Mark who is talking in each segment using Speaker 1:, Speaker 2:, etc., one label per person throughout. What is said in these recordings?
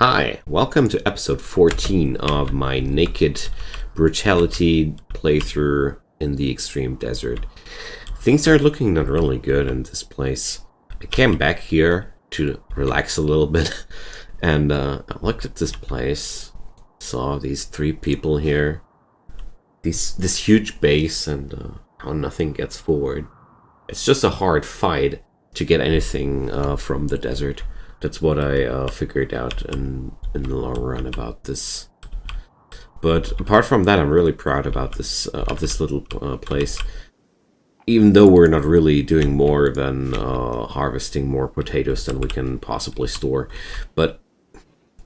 Speaker 1: Hi, welcome to episode 14 of my Naked Brutality playthrough in the Extreme Desert. Things are looking not really good in this place. I came back here to relax a little bit and I looked at this place, saw these three people here, this huge base, and how nothing gets forward. It's just a hard fight to get anything from the desert. That's what I figured out in the long run about this. But apart from that, I'm really proud about this of this little place. Even though we're not really doing more than harvesting more potatoes than we can possibly store, but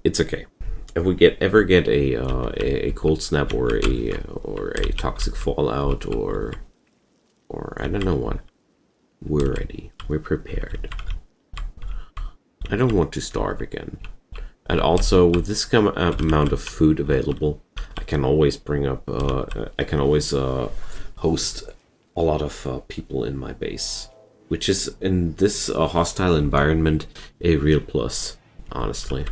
Speaker 1: it's okay. If we ever get a cold snap or a toxic fallout or I don't know what, we're ready. We're prepared. I don't want to starve again. And also, with this amount of food available, I can always bring up, I can always host a lot of people in my base, which is, in this hostile environment, a real plus, honestly.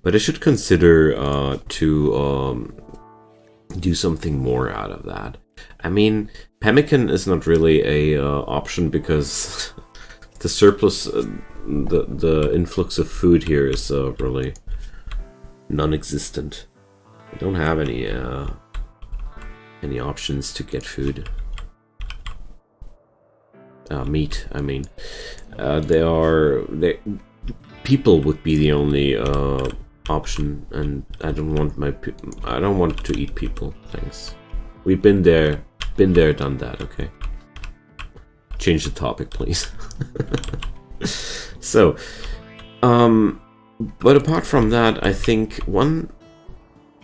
Speaker 1: But I should consider to do something more out of that. I mean, pemmican is not really a option because the surplus, the influx of food here is really non-existent. I don't have any options to get meat. I mean, people would be the only option, and I don't want to eat people. Thanks. We've been there, done that. Okay. Change the topic, please. So, but apart from that, I think one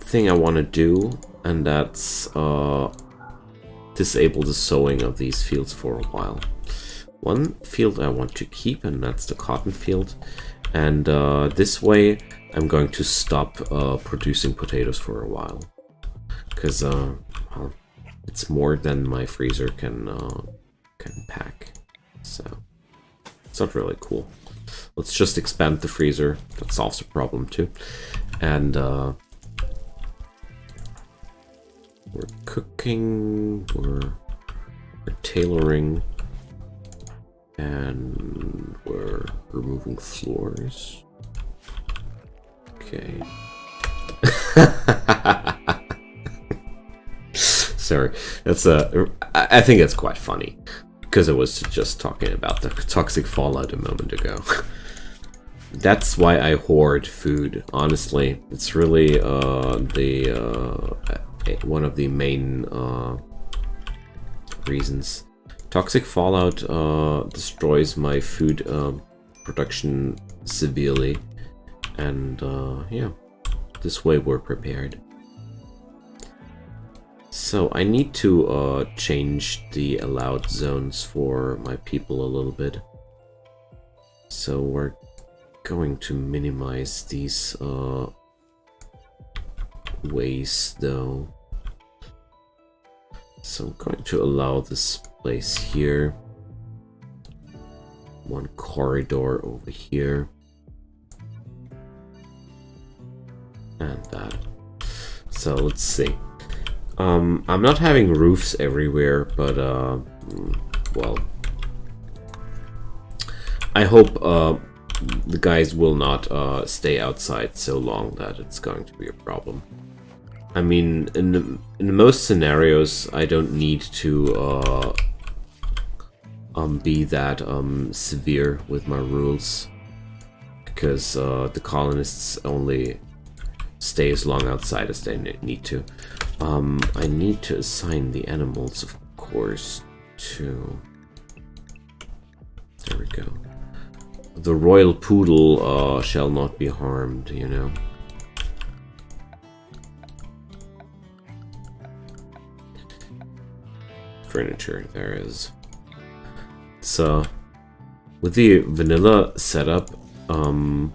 Speaker 1: thing I want to do, and that's disable the sowing of these fields for a while. One field I want to keep, and that's the cotton field. And this way, I'm going to stop producing potatoes for a while, because well, it's more than my freezer can pack, so it's not really cool. Let's just expand the freezer. That solves the problem too. And we're cooking, we're tailoring, and we're removing floors. Okay. Sorry, that's I think it's quite funny, because I was just talking about the toxic fallout a moment ago. That's why I hoard food, honestly. It's really one of the main reasons. Toxic fallout destroys my food production severely, and yeah, this way we're prepared. So I need to change the allowed zones for my people a little bit. So we're going to minimize these ways though. So I'm going to allow this place here. One corridor over here. And that. So let's see. I'm not having roofs everywhere, but well, I hope the guys will not stay outside so long that it's going to be a problem. I mean, in most scenarios, I don't need to be that severe with my rules, because the colonists only stay as long outside as they need to. I need to assign the animals, of course, to... There we go. The royal poodle shall not be harmed, you know. Furniture, there is. So, with the vanilla setup, I'm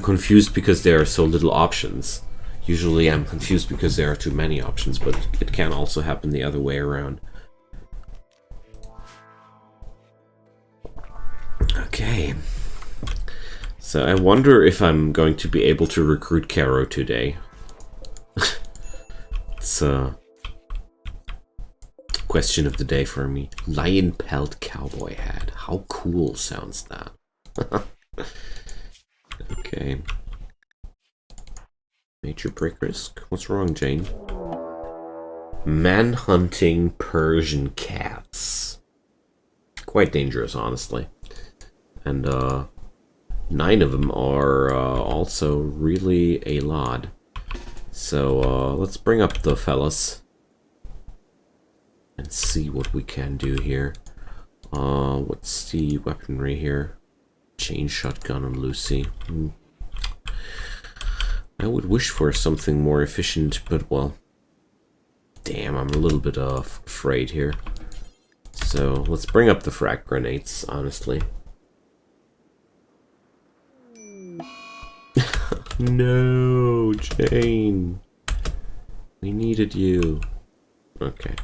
Speaker 1: confused because there are so little options. Usually I'm confused because there are too many options, but it can also happen the other way around. Okay. So I wonder if I'm going to be able to recruit Caro today. It's a question of the day for me. Lion pelt cowboy hat. How cool sounds that? Okay. Major break risk? What's wrong, Jane? Man-hunting Persian cats. Quite dangerous, honestly. And 9 of them are also really a lot. So let's bring up the fellas and see what we can do here. What's the weaponry here? Chain shotgun on Lucy. I would wish for something more efficient, but well, damn, I'm a little bit afraid here. So let's bring up the frag grenades, honestly. No, Jane. We needed you. Okay.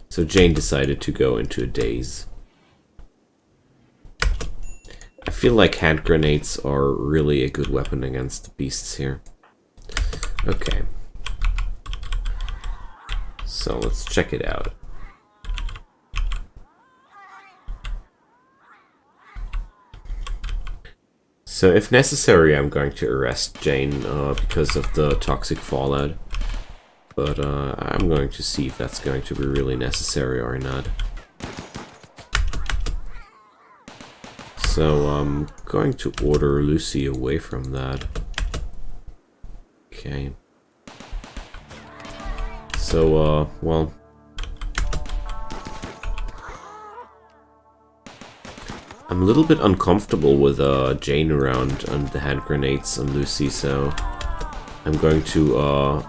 Speaker 1: So Jane decided to go into a daze. I feel like hand grenades are really a good weapon against the beasts here. Okay. So let's check it out. So if necessary, I'm going to arrest Jane because of the toxic fallout. But I'm going to see if that's going to be really necessary or not. So I'm going to order Lucy away from that. Okay. So, well... I'm a little bit uncomfortable with Jane around and the hand grenades on Lucy, so I'm going to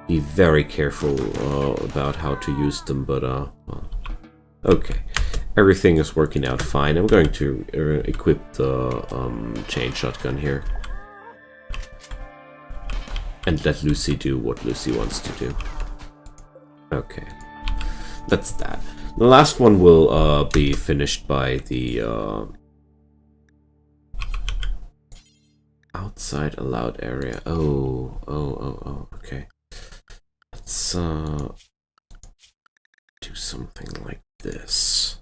Speaker 1: be very careful about how to use them, but well, okay. Everything is working out fine. I'm going to equip the chain shotgun here. And let Lucy do what Lucy wants to do. Okay. That's that. The last one will be finished by the outside allowed area. Oh, okay. Let's do something like this.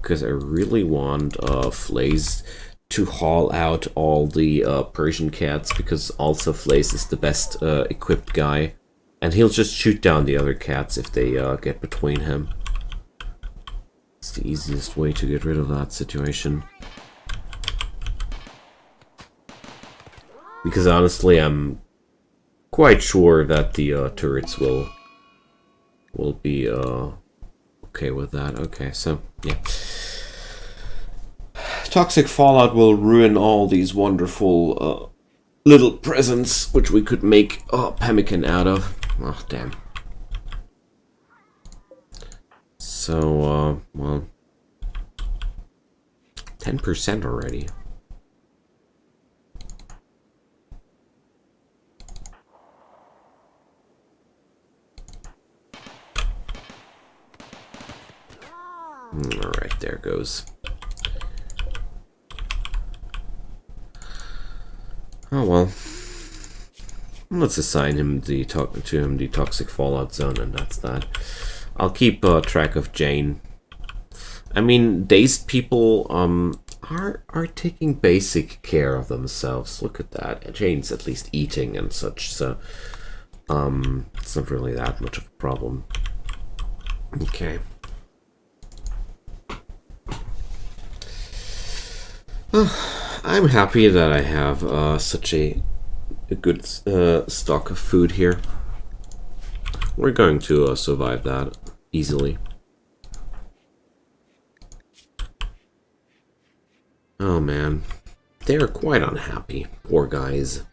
Speaker 1: Because I really want Flaze to haul out all the Persian cats, because also Flaze is the best equipped guy. And he'll just shoot down the other cats if they get between him. It's the easiest way to get rid of that situation. Because honestly, I'm quite sure that the turrets will be okay with that. Okay, so yeah. Toxic fallout will ruin all these wonderful little presents which we could make pemmican out of. Oh, damn. So, well, 10% already. Alright, there goes. Oh well. Let's assign him the toxic fallout zone, and that's that. I'll keep track of Jane. I mean, dazed people are taking basic care of themselves. Look at that. Jane's at least eating and such, so it's not really that much of a problem. Okay. I'm happy that I have such a good stock of food here. We're going to survive that easily. Oh man, they're quite unhappy, poor guys.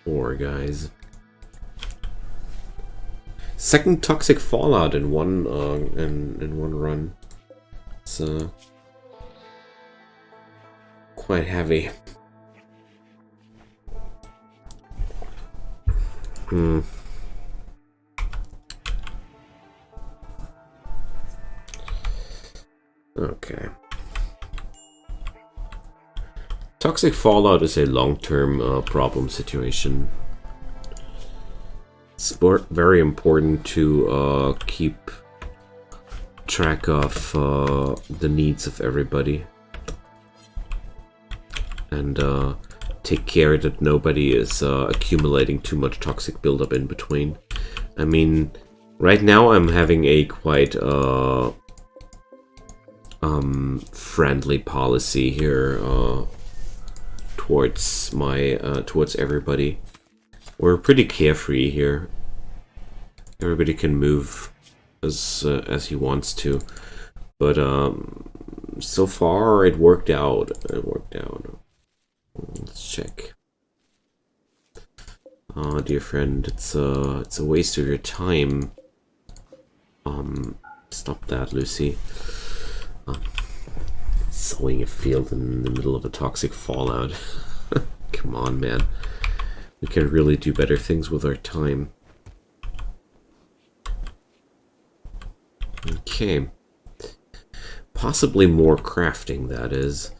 Speaker 1: Poor guys. Second toxic fallout in one in one run. It's quite heavy. Okay. Toxic fallout is a long-term problem situation. It's very important to keep track of the needs of everybody. And take care that nobody is accumulating too much toxic buildup in between. I mean, right now I'm having a quite friendly policy here towards towards everybody. We're pretty carefree here. Everybody can move as he wants to, but so far it worked out. It worked out. Let's check. Oh, dear friend, it's a waste of your time. Stop that, Lucy. Sowing a field in the middle of a toxic fallout. Come on, man. We can really do better things with our time. Okay. Possibly more crafting, that is.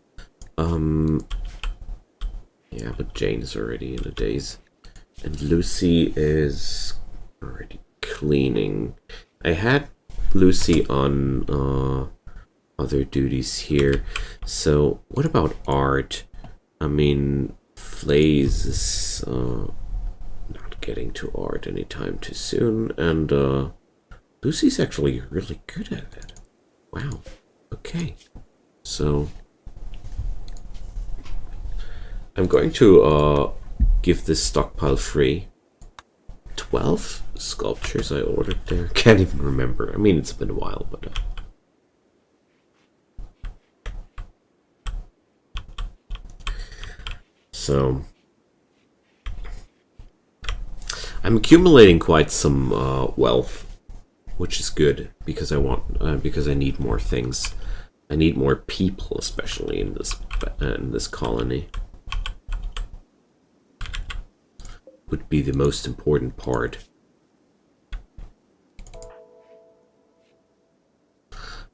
Speaker 1: Yeah, but Jane's already in a daze. And Lucy is already cleaning. I had Lucy on other duties here. So, what about art? I mean, Flaze is not getting to art anytime too soon. And Lucy's actually really good at it. Wow. Okay. So I'm going to give this stockpile free. 12 sculptures I ordered there. Can't even remember. I mean, it's been a while, but so I'm accumulating quite some wealth, which is good because I want because I need more things. I need more people, especially in this colony. Would be the most important part.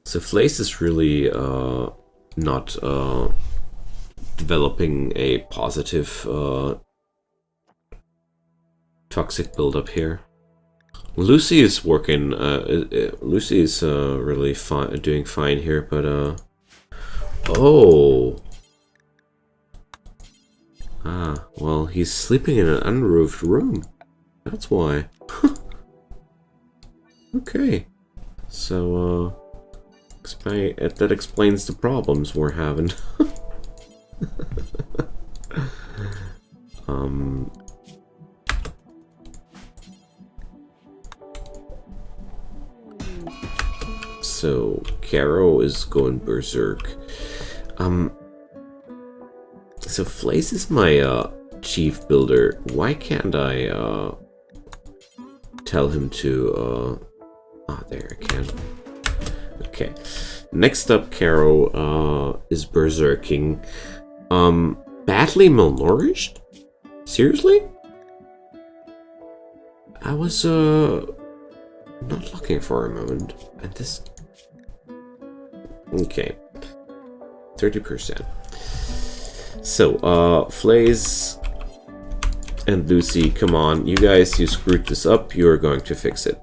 Speaker 1: So Flace is really not developing a positive toxic buildup here. Lucy is working. Lucy is really doing fine here, but oh. Ah, well, he's sleeping in an unroofed room. That's why. Okay. So, that explains the problems we're having. So, Caro is going berserk. So Flace is my chief builder. Why can't I tell him to there I can. Okay. Next up, Caro is berserking. Badly malnourished? Seriously? I was not looking for a moment. And this okay. 30%. So, Flaze and Lucy, come on. You guys, you screwed this up. You're going to fix it.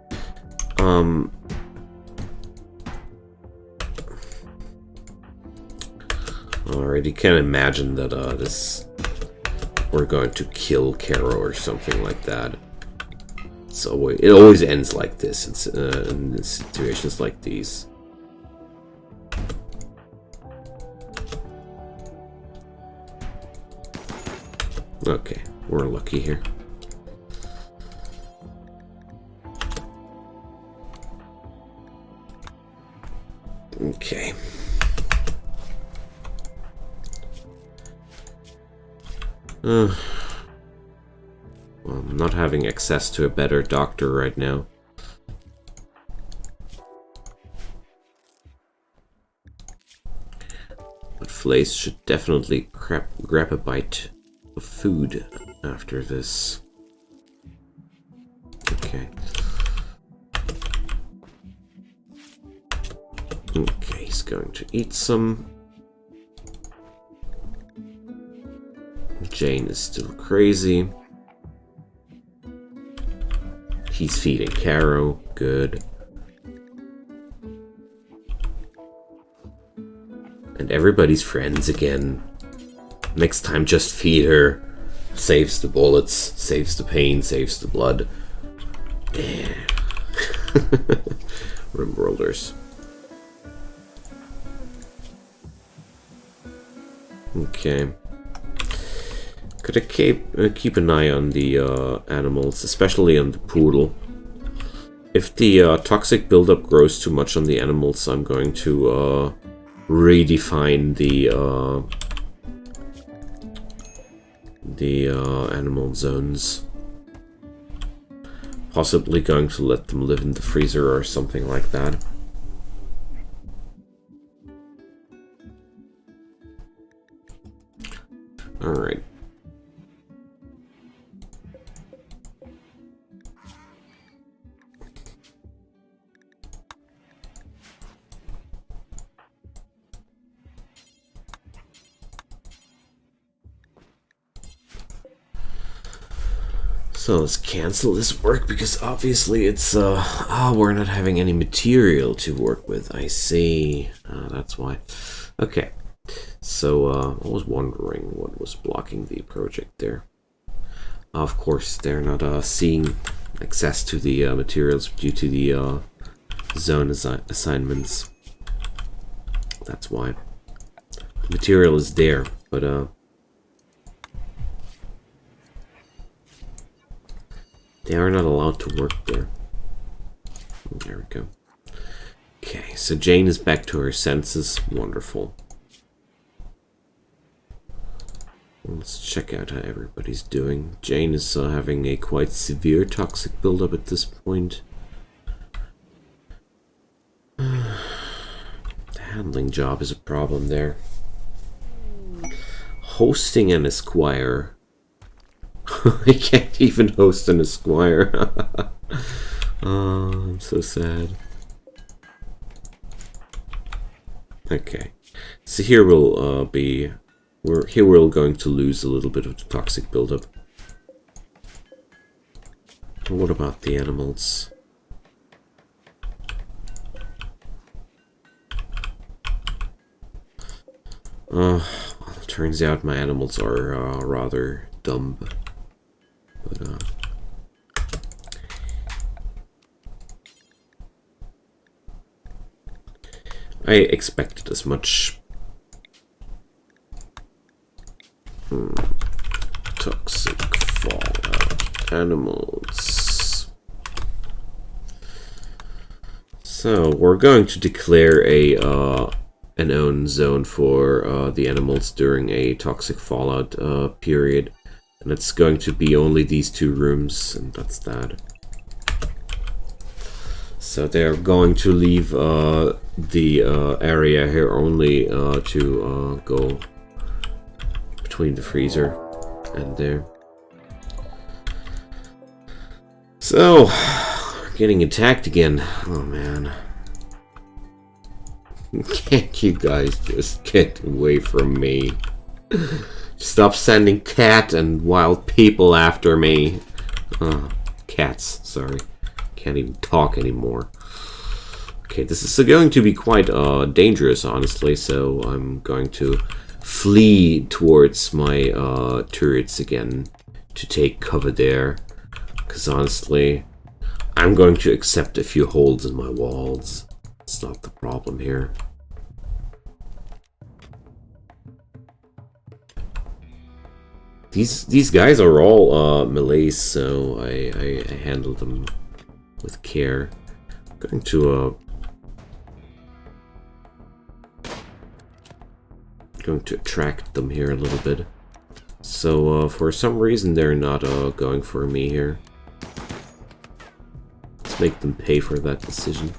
Speaker 1: Alright, you can't imagine that, we're going to kill Caro or something like that. So, it always ends like this in situations like these. Okay, we're lucky here. Okay. Well, I'm not having access to a better doctor right now. But Flace should definitely grab a bite of food after this. Okay. Okay, he's going to eat some. Jane is still crazy. He's feeding Caro. Good. And everybody's friends again. Next time, just feed her. Saves the bullets, saves the pain, saves the blood. Yeah. Rimworlders. Okay. Gotta keep an eye on the animals, especially on the poodle. If the toxic buildup grows too much on the animals, I'm going to redefine the animal zones. Possibly going to let them live in the freezer or something like that. Alright. So let's cancel this work because obviously it's we're not having any material to work with. I see. That's why. Okay. So I was wondering what was blocking the project there. Of course, they're not seeing access to the materials due to the zone assignments. That's why. The material is there, but they are not allowed to work there. There we go. Okay, so Jane is back to her senses. Wonderful. Let's check out how everybody's doing. Jane is having a quite severe toxic buildup at this point. The handling job is a problem there. Hosting an esquire. I can't even host an esquire. Oh, I'm so sad. Okay, so here we'll we're going to lose a little bit of the toxic buildup. What about the animals? Well, it turns out my animals are rather dumb. But I expected as much. Toxic fallout animals. So we're going to declare an own zone for the animals during a toxic fallout period. And it's going to be only these two rooms, and that's that. So they're going to leave the area here only to go between the freezer and there. So, getting attacked again. Oh man. Can't you guys just get away from me? Stop sending cat and wild people after me. Cats, sorry. Can't even talk anymore. Okay, this is going to be quite dangerous, honestly, so I'm going to flee towards my turrets again to take cover there. Because honestly, I'm going to accept a few holes in my walls. It's not the problem here. These guys are all melees, so I handle them with care. I'm going to attract them here a little bit. So for some reason they're not going for me here. Let's make them pay for that decision.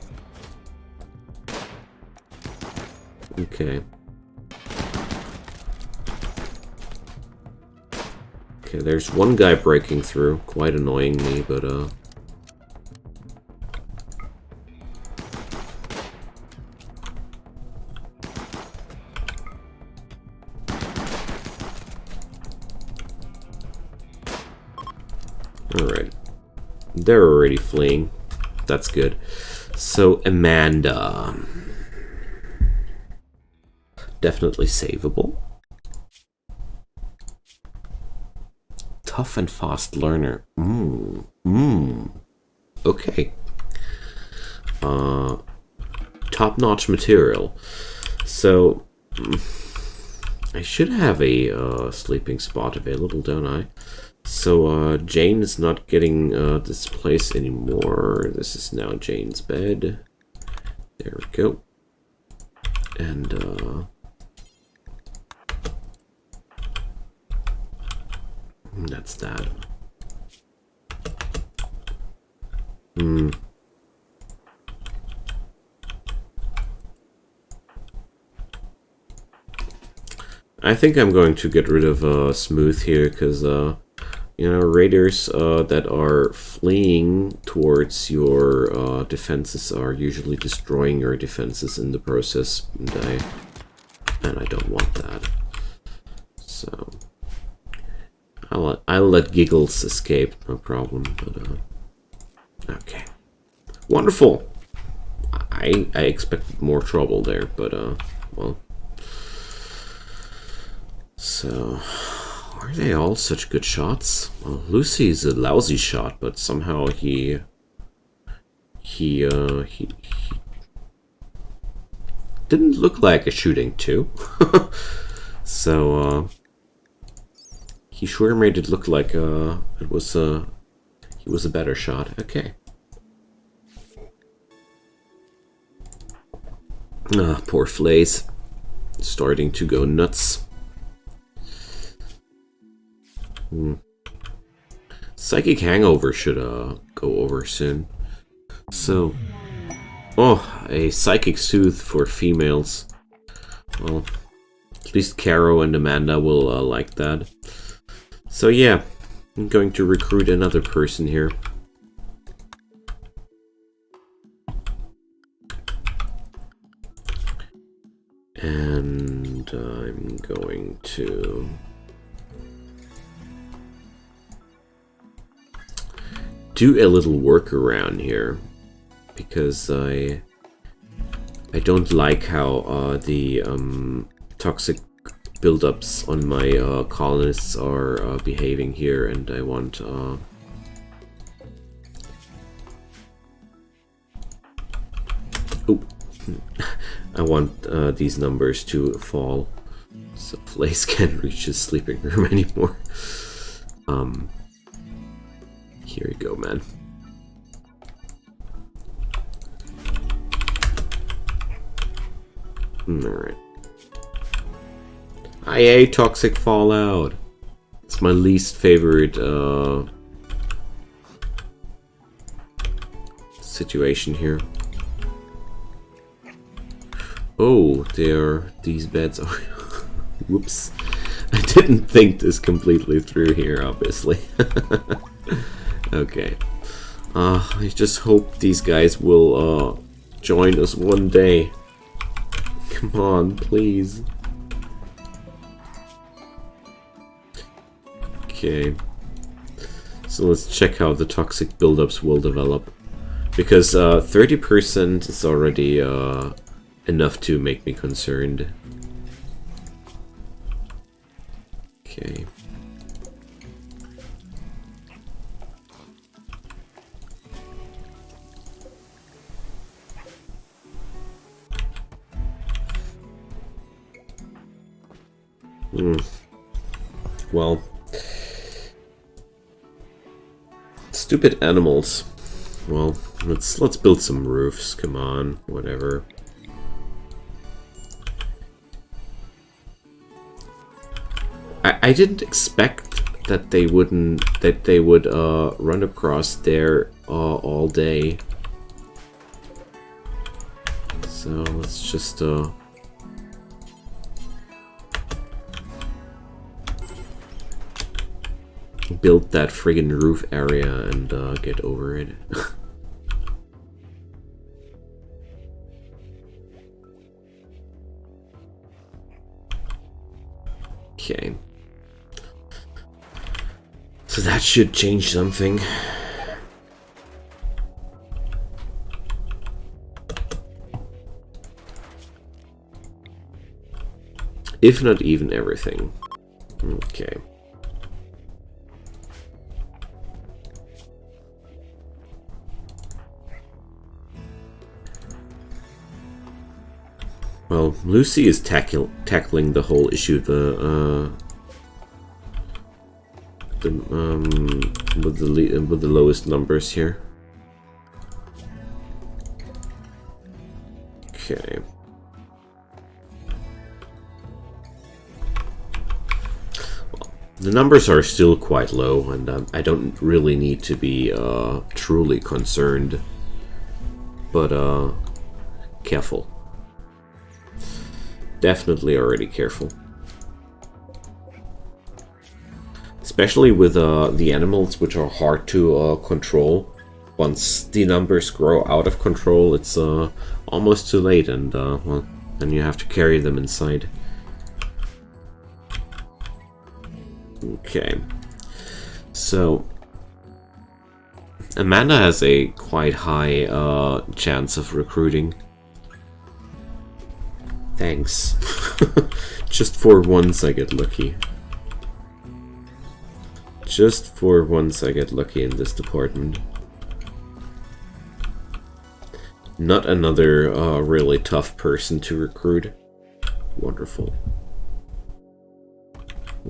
Speaker 1: Okay. Okay, there's one guy breaking through, quite annoying me, but Alright. They're already fleeing. That's good. So, Amanda. Definitely savable. Tough and fast learner. Okay. Top-notch material. So, I should have a sleeping spot available, don't I? So, Jane is not getting this place anymore. This is now Jane's bed. There we go. And, that's that. I think I'm going to get rid of Smooth here, because, you know, raiders that are fleeing towards your defenses are usually destroying your defenses in the process, and I don't want that. So I'll let Giggles escape, no problem. But okay, wonderful. I expected more trouble there, but well. So, are they all such good shots? Well, Lucy's a lousy shot, but somehow he didn't look like a shooting too. So, he sure made it look like he was a better shot. Okay. Poor Flays, starting to go nuts. Psychic Hangover should go over soon. So, a Psychic Soothe for females. Well, at least Caro and Amanda will like that. So yeah, I'm going to recruit another person here. And I'm going to do a little workaround here, because I don't like how the toxic buildups on my colonists are behaving here, and I want I want these numbers to fall, so Blaze can't reach his sleeping room anymore. Here you go, man. Alright. IA Toxic Fallout. It's my least favorite situation here. Oh, these beds are... Whoops. I didn't think this completely through here, obviously. Okay. I just hope these guys will join us one day. Come on, please. Okay. So let's check how the toxic buildups will develop. Because 30% is already enough to make me concerned. Okay. Well, stupid animals. Well, let's build some roofs. Come on, whatever. I didn't expect that they would run across there all day. So let's just build that friggin' roof area and get over it. Okay. So that should change something. If not even everything. Okay. Well, Lucy is tackling the whole issue with the lowest numbers here. Okay. Well, the numbers are still quite low, and I don't really need to be truly concerned, but careful. Definitely already careful. Especially with the animals, which are hard to control. Once the numbers grow out of control, it's almost too late, and well, then you have to carry them inside. Okay. So Amanda has a quite high chance of recruiting. Thanks. Just for once I get lucky. Just for once I get lucky in this department. Not another really tough person to recruit. Wonderful.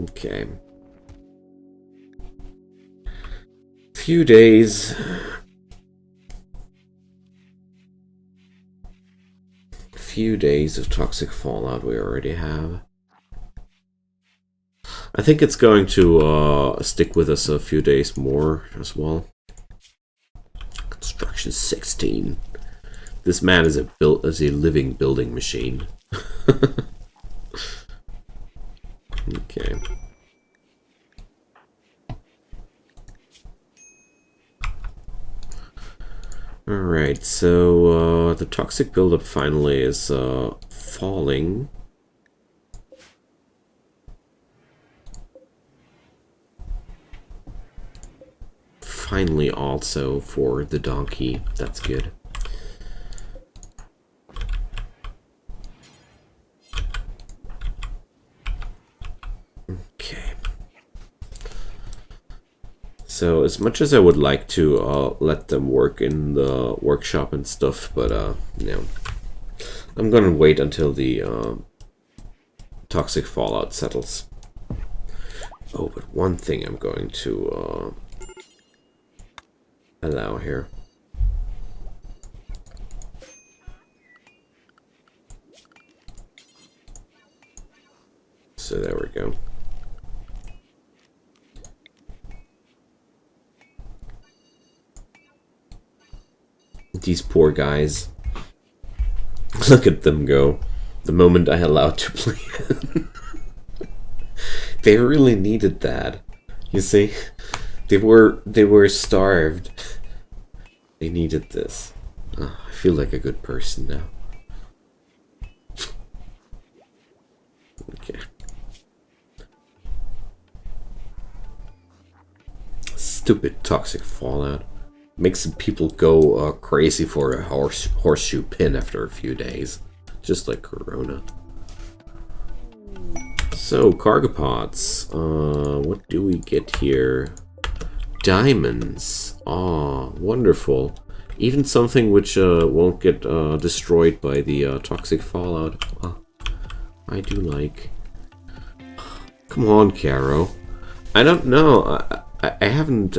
Speaker 1: Okay. Few days. Few days of toxic fallout we already have. I think it's going to stick with us a few days more as well. Construction 16. This man is a living building machine. Okay. Alright, so the toxic buildup finally is falling. Finally also for the donkey. That's good. Okay. So as much as I would like to let them work in the workshop and stuff, but no. I'm gonna wait until the toxic fallout settles. Oh, but one thing I'm going to allow here. So there we go. These poor guys. Look at them go. The moment I allowed to play. They really needed that. You see? They were starved. They needed this. Oh, I feel like a good person now. Okay. Stupid toxic fallout. Makes some people go crazy for a horseshoe pin after a few days. Just like Corona. So, cargo pods. What do we get here? Diamonds. Ah, wonderful. Even something which won't get destroyed by the toxic fallout. I do like. Come on, Caro. I don't know. I haven't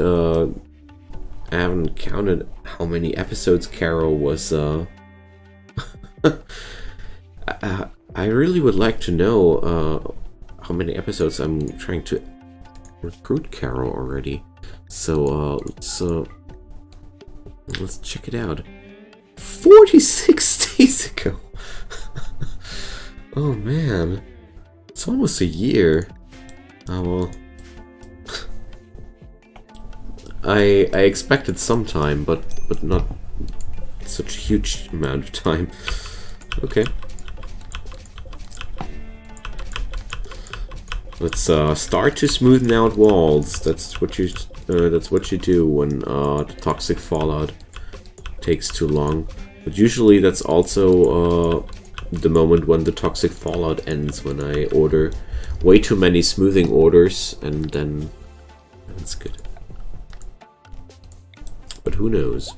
Speaker 1: counted how many episodes Caro was. I really would like to know how many episodes I'm trying to recruit Caro already. So let's check it out. 46 days ago. Oh man, it's almost a year. Oh well. I expected some time, but not such a huge amount of time. Okay. Let's start to smoothen out walls. That's what you do when the toxic fallout takes too long. But usually that's also the moment when the toxic fallout ends, when I order way too many smoothing orders, and then it's good. But who knows?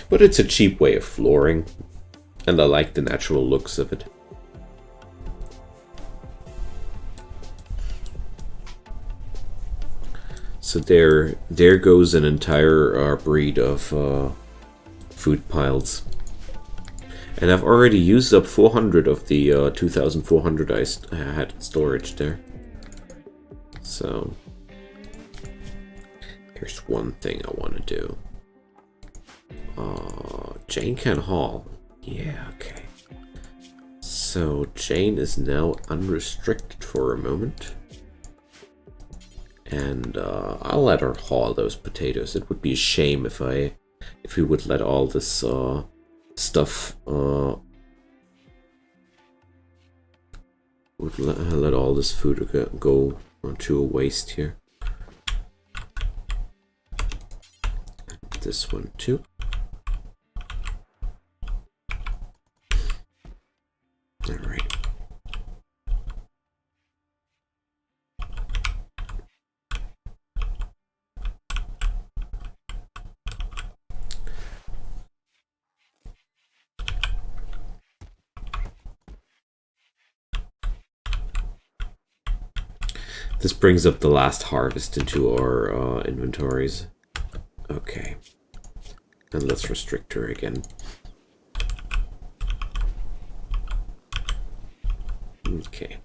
Speaker 1: But it's a cheap way of flooring, and I like the natural looks of it. So there goes an entire breed of food piles. And I've already used up 400 of the 2,400 I had in storage there. So here's one thing I want to do. Jane can haul. Yeah, okay. So Jane is now unrestricted for a moment. And I'll let her haul those potatoes. It would be a shame if we would let all this stuff would let all this food go to a waste here. This one too. All right. This brings up the last harvest into our inventories. Okay. And let's restrict her again. Okay.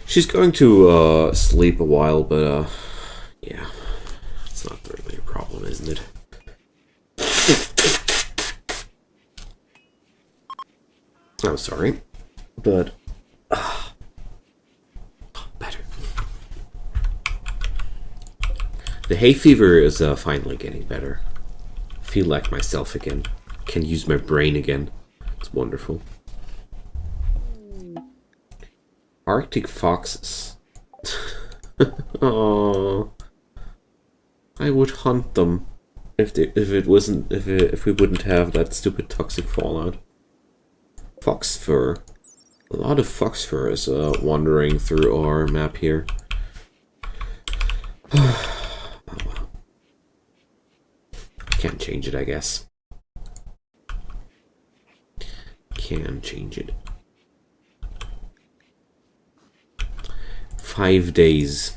Speaker 1: She's going to sleep a while, but yeah, it's not really a problem, isn't it? I'm sorry, but better. The hay fever is finally getting better. I feel like myself again. Can use my brain again. It's wonderful. Arctic foxes. Oh, I would hunt them if we wouldn't have that stupid toxic fallout. Fox fur. A lot of fox fur is wandering through our map here. Oh, well. Can't change it, I guess. Can change it. 5 days.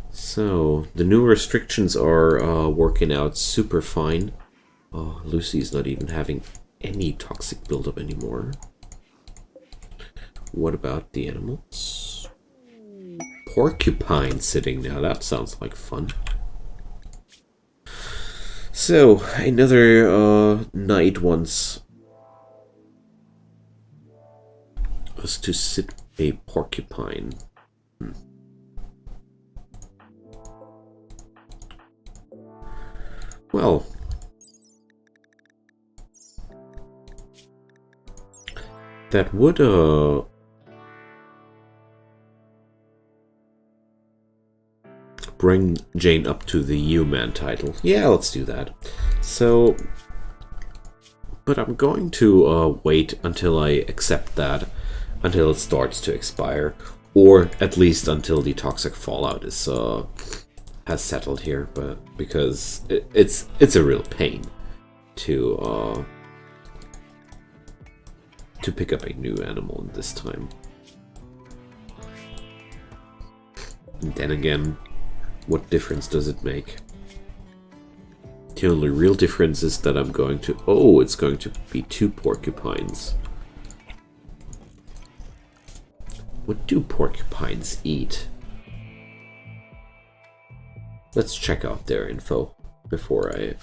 Speaker 1: So, the new restrictions are working out super fine. Oh, Lucy's not even having any toxic buildup anymore. What about the animals? Porcupine sitting now, that sounds like fun. So, another night wants us to sit a porcupine. Well, that would bring Jane up to the U-Man title. Yeah, let's do that. So, but I'm going to wait until I accept that, until it starts to expire, or at least until the toxic fallout is has settled here. But because it's a real pain to pick up a new animal this time. And then again, what difference does it make? The only real difference is that I'm going to... Oh, it's going to be 2 porcupines. What do porcupines eat? Let's check out their info before I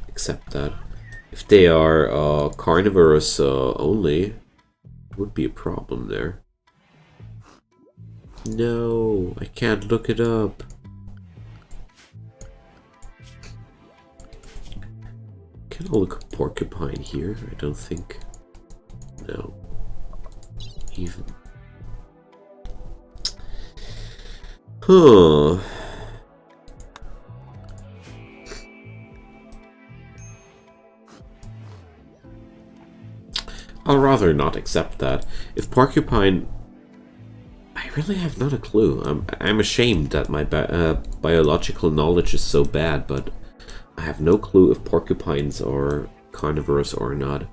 Speaker 1: accept that. If they are carnivorous only, would be a problem there. No, I can't look it up. Can I look at porcupine here? I don't think. No. Even. Huh. I'll rather not accept that. If porcupine... I really have not a clue. I'm ashamed that my biological knowledge is so bad, but I have no clue if porcupines are carnivorous or not.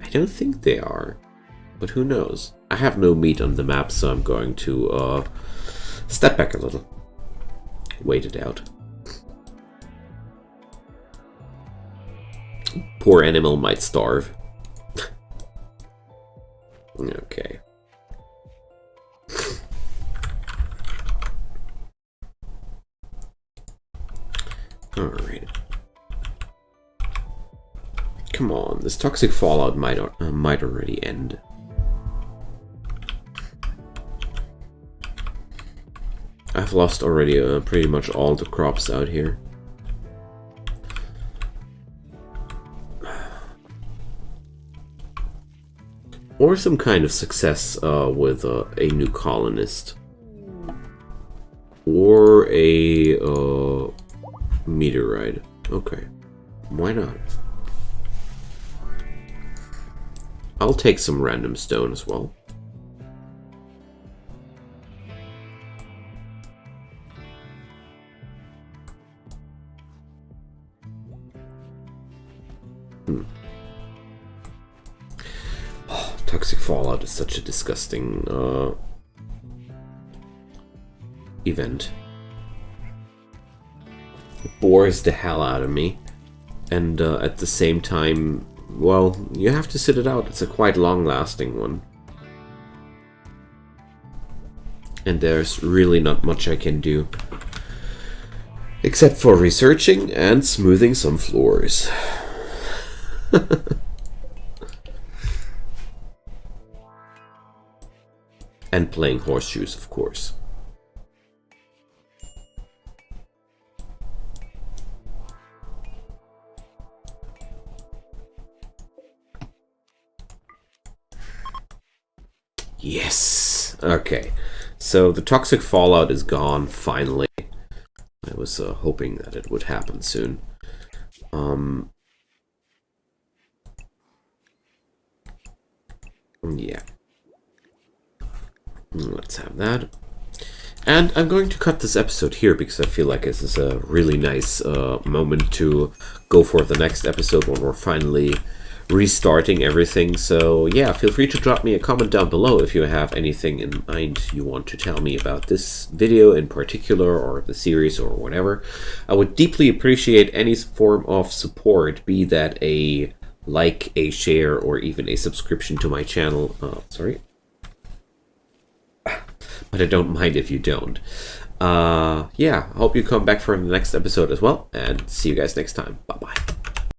Speaker 1: I don't think they are, but who knows? I have no meat on the map, so I'm going to step back a little. Wait it out. Poor animal might starve. Okay. Alright. Come on, this toxic fallout might already end. I've lost already pretty much all the crops out here. Or some kind of success with a new colonist. Or a meteorite. Okay. Why not? I'll take some random stone as well. Oh, toxic fallout is such a disgusting event. It bores the hell out of me. And at the same time, well, you have to sit it out. It's a quite long-lasting one. And there's really not much I can do. Except for researching and smoothing some floors. And playing horseshoes, of course. Yes! Okay. So the toxic fallout is gone, finally. I was hoping that it would happen soon. Yeah. Let's have that. And I'm going to cut this episode here because I feel like this is a really nice moment to go for the next episode when we're finally restarting everything. So yeah, feel free to drop me a comment down below if you have anything in mind you want to tell me about this video in particular, or the series, or whatever. I would deeply appreciate any form of support, be that a like, a share, or even a subscription to my channel. Sorry. But I don't mind if you don't. Yeah, I hope you come back for the next episode as well, and see you guys next time. Bye-bye.